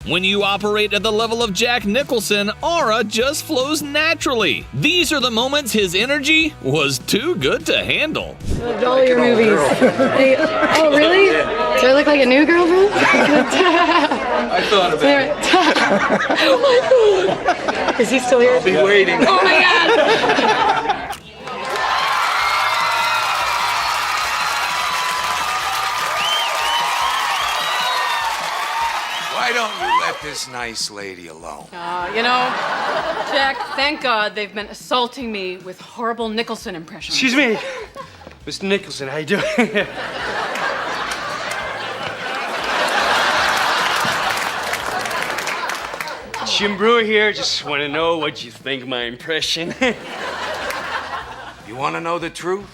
When you operate at the level of Jack Nicholson, aura just flows naturally. These are the moments his energy was too good to handle. Loved all your movies. Oh, really? Do I look like a new girlfriend? I thought about it. Oh my God. Is he still here? I'll be waiting. Oh my God. Why don't you let this nice lady alone? You know, Jack, thank God they've been assaulting me with horrible Nicholson impressions. Excuse me, Mr. Nicholson, how you doing? Jim Brewer here, just want to know what you think of my impression. You want to know the truth?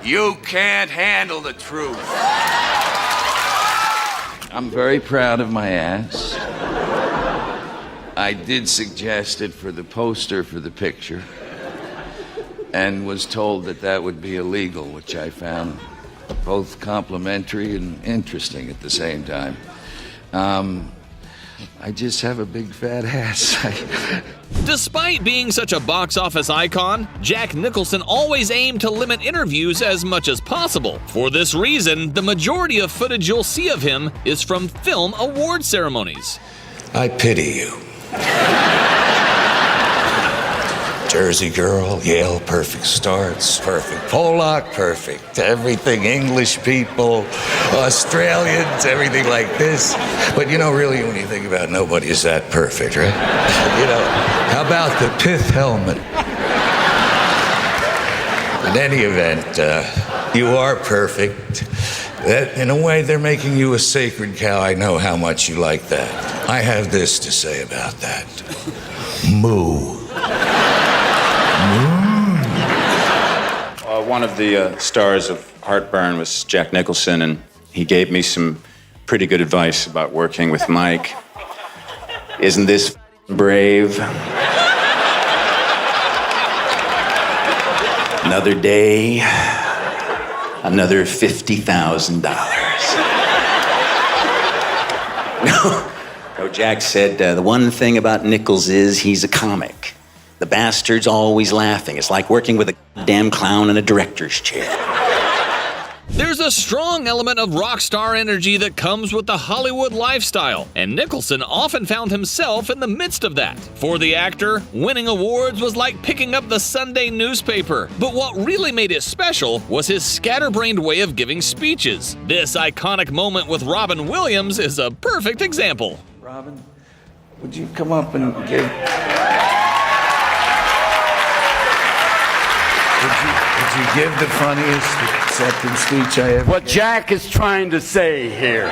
You can't handle the truth. I'm very proud of my ass. I did suggest it for the poster for the picture and was told that that would be illegal, which I found both complimentary and interesting at the same time. I just have a big fat ass. Despite being such a box office icon, Jack Nicholson always aimed to limit interviews as much as possible. For this reason, the majority of footage you'll see of him is from film award ceremonies. I pity you. Jersey girl, Yale, perfect starts, perfect Pollock, perfect everything, English people, Australians, everything like this. But you know, really, when you think about it, nobody is that perfect, right? You know, how about the pith helmet? In any event, you are perfect. That, in a way, they're making you a sacred cow. I know how much you like that. I have this to say about that. Moo. One of the stars of Heartburn was Jack Nicholson, and he gave me some pretty good advice about working with Mike. Isn't this brave? Another day, another $50,000. No, Jack said the one thing about Nichols is he's a comic. The bastard's always laughing. It's like working with a damn clown in a director's chair. There's a strong element of rock star energy that comes with the Hollywood lifestyle, and Nicholson often found himself in the midst of that. For the actor, winning awards was like picking up the Sunday newspaper. But what really made it special was his scatterbrained way of giving speeches. This iconic moment with Robin Williams is a perfect example. Robin, would you come up and give... Would you give the funniest acceptance speech I ever What Jack is trying to say here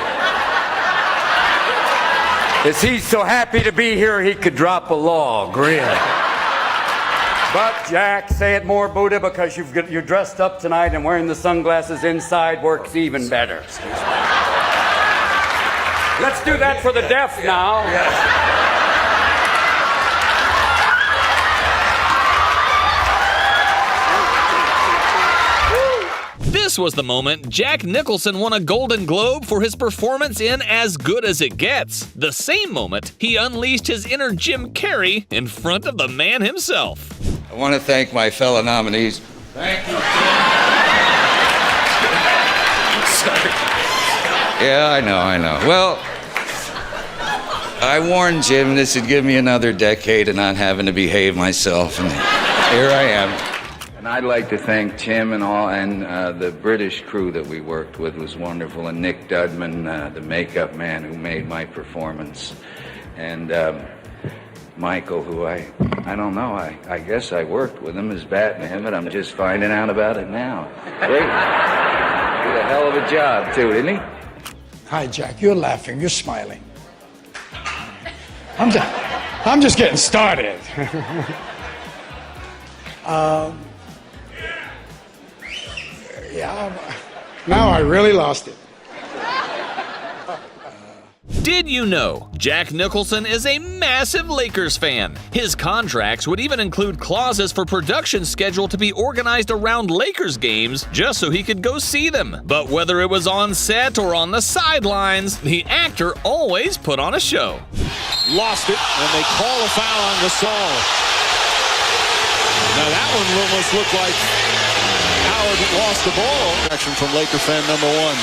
is he's so happy to be here he could drop a log, really. But Jack, say it more, Buddha, because you're dressed up tonight and wearing the sunglasses inside works even better. Let's do that for the deaf now. Yes. This was the moment Jack Nicholson won a Golden Globe for his performance in As Good As It Gets. The same moment he unleashed his inner Jim Carrey in front of the man himself. I want to thank my fellow nominees. Thank you, Jim. Sorry. Yeah, I know. Well, I warned Jim this would give me another decade of not having to behave myself, and here I am. And I'd like to thank Tim and all, and the British crew that we worked with was wonderful, and Nick Dudman, the makeup man who made my performance, and Michael, who I don't know, I guess I worked with him as Batman, but I'm just finding out about it now. Great. Did a hell of a job, too, didn't he? Hi, Jack. You're laughing. You're smiling. I'm just getting started. Yeah, now I really lost it. Did you know Jack Nicholson is a massive Lakers fan? His contracts would even include clauses for production schedule to be organized around Lakers games just so he could go see them. But whether it was on set or on the sidelines, the actor always put on a show. Lost it, and they call a foul on Gasol. Now that one almost looked like Howard lost the ball. Action from Laker fan number one.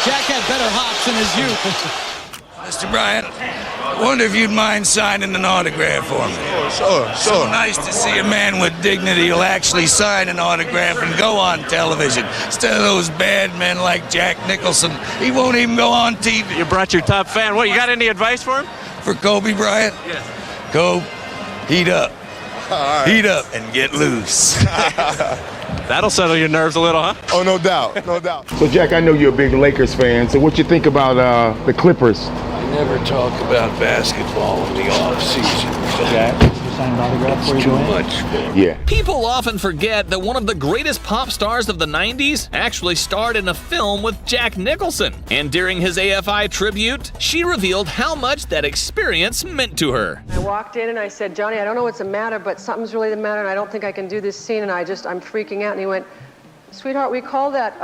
Jack had better hops in his youth. Mr. Bryant, wonder if you'd mind signing an autograph for me. Sure. So nice to see a man with dignity who'll actually sign an autograph and go on television. Instead of those bad men like Jack Nicholson, he won't even go on TV. You brought your top fan. What, you got any advice for him? For Kobe Bryant? Yes. Go, heat up. All right. Heat up and get loose. That'll settle your nerves a little, huh? Oh, no doubt, no doubt. So, Jack, I know you're a big Lakers fan. So, what you think about the Clippers? I never talk about basketball in the off season. Jack, you sign an autograph for you? Too much. Yeah. People often forget that one of the greatest pop stars of the 90s actually starred in a film with Jack Nicholson. And during his AFI tribute, she revealed how much that experience meant to her. I walked in and I said, Johnny, I don't know what's the matter, but something's really the matter, and I don't think I can do this scene, and I'm freaking out. And he went, sweetheart, we call that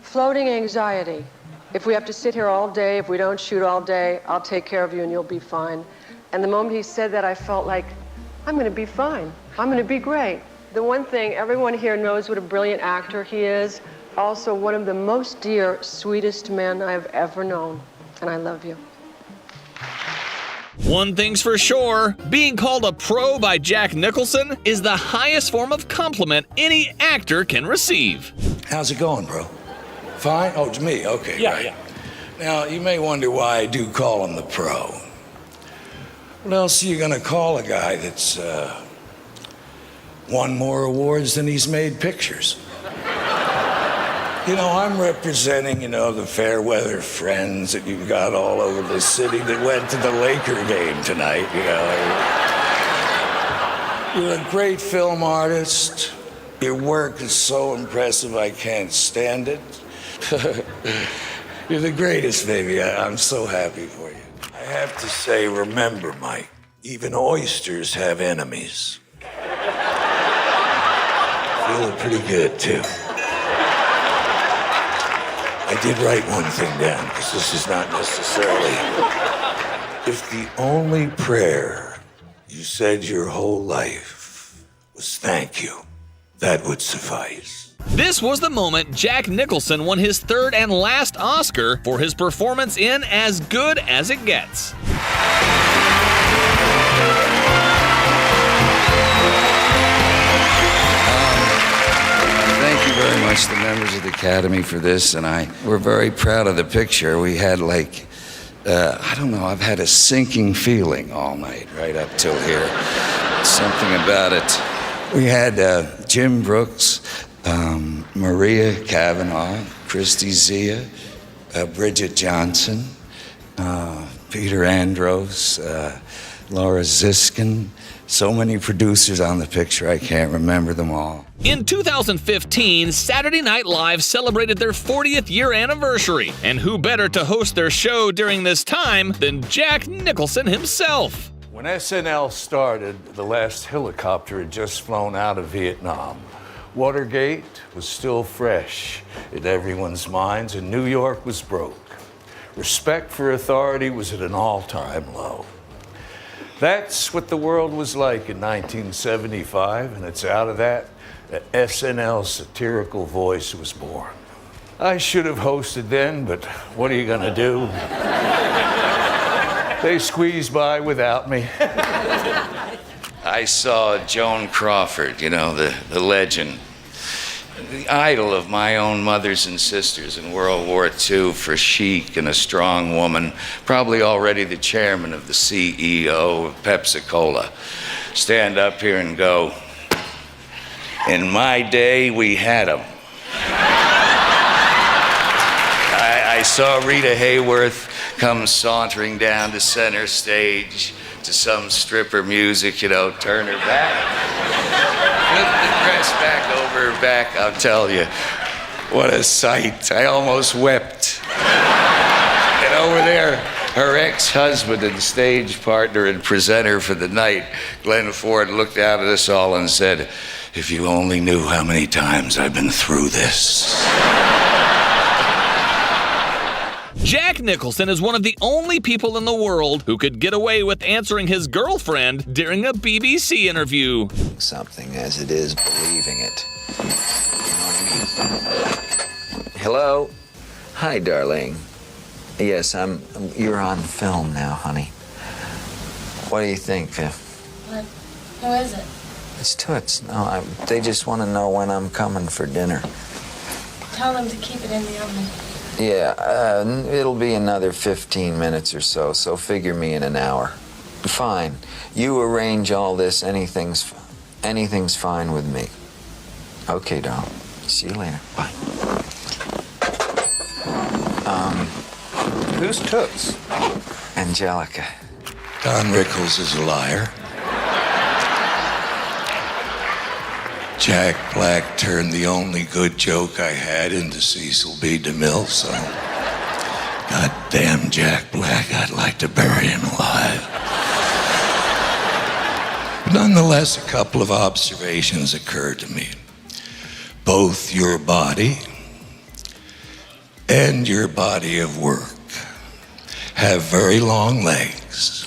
floating anxiety. If we have to sit here all day, if we don't shoot all day, I'll take care of you and you'll be fine. And the moment he said that, I felt like, I'm going to be fine. I'm going to be great. The one thing, everyone here knows what a brilliant actor he is. Also, one of the most dear, sweetest men I've ever known. And I love you. One thing's for sure, being called a pro by Jack Nicholson is the highest form of compliment any actor can receive. How's it going, bro? Fine? Oh, it's me. Okay, right. Now, you may wonder why I do call him the pro. What else are you going to call a guy that's won more awards than he's made pictures? You know, I'm representing, the fair weather friends that you've got all over the city that went to the Laker game tonight, You're a great film artist. Your work is so impressive, I can't stand it. You're the greatest, baby. I'm so happy for you. I have to say, remember, Mike, even oysters have enemies. Feeling pretty good, too. I did write one thing down, because this is not necessarily... If the only prayer you said your whole life was thank you, that would suffice. This was the moment Jack Nicholson won his third and last Oscar for his performance in As Good as It Gets. Thank you very much, the members of the Academy, for this, and we're very proud of the picture. We had I've had a sinking feeling all night, right up till here. Something about it. We had Jim Brooks, Maria Cavanaugh, Christy Zia, Bridget Johnson, Peter Andros, Laura Ziskin. So many producers on the picture, I can't remember them all. In 2015, Saturday Night Live celebrated their 40th year anniversary, and who better to host their show during this time than Jack Nicholson himself? When SNL started, the last helicopter had just flown out of Vietnam. Watergate was still fresh in everyone's minds, and New York was broke. Respect for authority was at an all-time low. That's what the world was like in 1975, and it's out of that SNL's satirical voice was born. I should have hosted then, but what are you gonna do? They squeezed by without me. I saw Joan Crawford, the legend, the idol of my own mothers and sisters in World War II for chic and a strong woman, probably already the chairman of the CEO of Pepsi-Cola, stand up here and go, in my day, we had them. I saw Rita Hayworth come sauntering down to center stage to some stripper music, turn her back, flip the dress back over her back. I'll tell you, What a sight. I almost wept. And over there, her ex-husband and stage partner and presenter for the night, Glenn Ford, looked out at us all and said, "If you only knew how many times I've been through this." Jack Nicholson is one of the only people in the world who could get away with answering his girlfriend during a BBC interview. Something as it is, believing it. You know what I mean? Hello? Hi, darling. Yes, you're on film now, honey. What do you think, Viv? What? Who is it? It's Toots. No, they just want to know when I'm coming for dinner. Tell them to keep it in the oven. Yeah, it'll be another 15 minutes or so figure me in an hour. Fine. You arrange all this, anything's fine with me. Okay, darling. See you later. Bye. Who's Toots? Angelica. Don Rickles is a liar. Jack Black turned the only good joke I had into Cecil B. DeMille, so goddamn Jack Black, I'd like to bury him alive. Nonetheless, a couple of observations occurred to me. Both your body and your body of work have very long legs.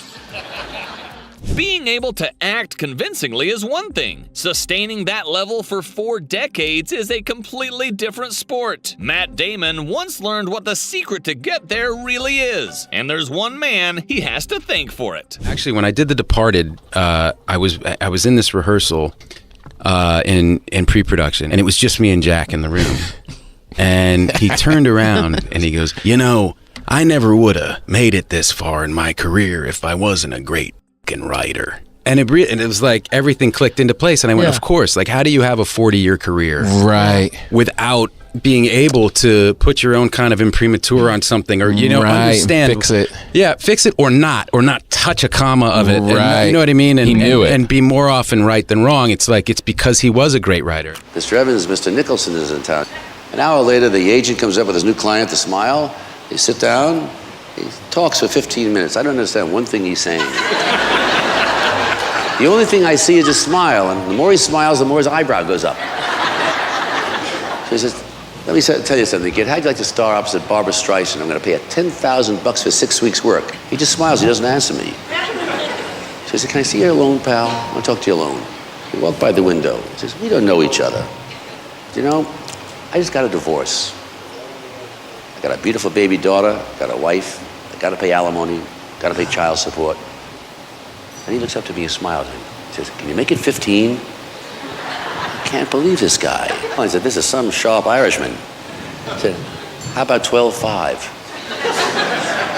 Being able to act convincingly is one thing. Sustaining that level for 4 decades is a completely different sport. Matt Damon once learned what the secret to get there really is, and there's one man he has to thank for it. Actually, when I did The Departed, I was in this rehearsal in pre-production, and it was just me and Jack in the room. And he turned around and he goes, "You know, I never would have made it this far in my career if I wasn't a great writer." And it was like everything clicked into place, and I went, Of course, like, how do you have a 40-year career without being able to put your own kind of imprimatur on something, or understand, fix it, fix it, or not touch a comma of it, and, you know what I mean, and he knew it, and be more often right than wrong. It's like it's because he was a great writer. Mr. Evans, Mr. Nicholson is in town. An hour later, the agent comes up with his new client, the Smile. They sit down. He talks for 15 minutes. I don't understand one thing he's saying. The only thing I see is a smile, and the more he smiles, the more his eyebrow goes up. So he says, "Let me tell you something, kid. How'd you like to star opposite Barbara Streisand? I'm going to pay you $10,000 for 6 weeks' work." He just smiles. He doesn't answer me. So he said, "Can I see you alone, pal? I want to talk to you alone." He walked by the window. He says, "We don't know each other. You know, I just got a divorce. I got a beautiful baby daughter, got a wife, I got to pay alimony, got to pay child support." And he looks up to me and smiles at me. He says, "Can you make it 15? I can't believe this guy." I said, "This is some sharp Irishman." I said, "How about 12.5?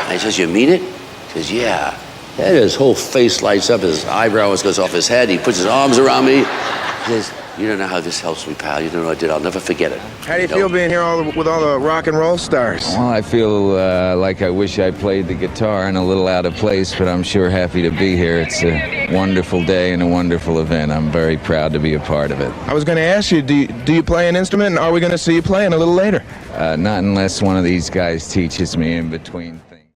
And he says, "You mean it?" He says, "Yeah." And his whole face lights up, his eyebrow goes off his head, he puts his arms around me. He says, "You don't know how this helps me, pal. You don't know what I did. I'll never forget it." How do you feel being here with all the rock and roll stars? Well, I feel like I wish I played the guitar and a little out of place, but I'm sure happy to be here. It's a wonderful day and a wonderful event. I'm very proud to be a part of it. I was going to ask you, do you play an instrument, and are we going to see you playing a little later? Not unless one of these guys teaches me in between.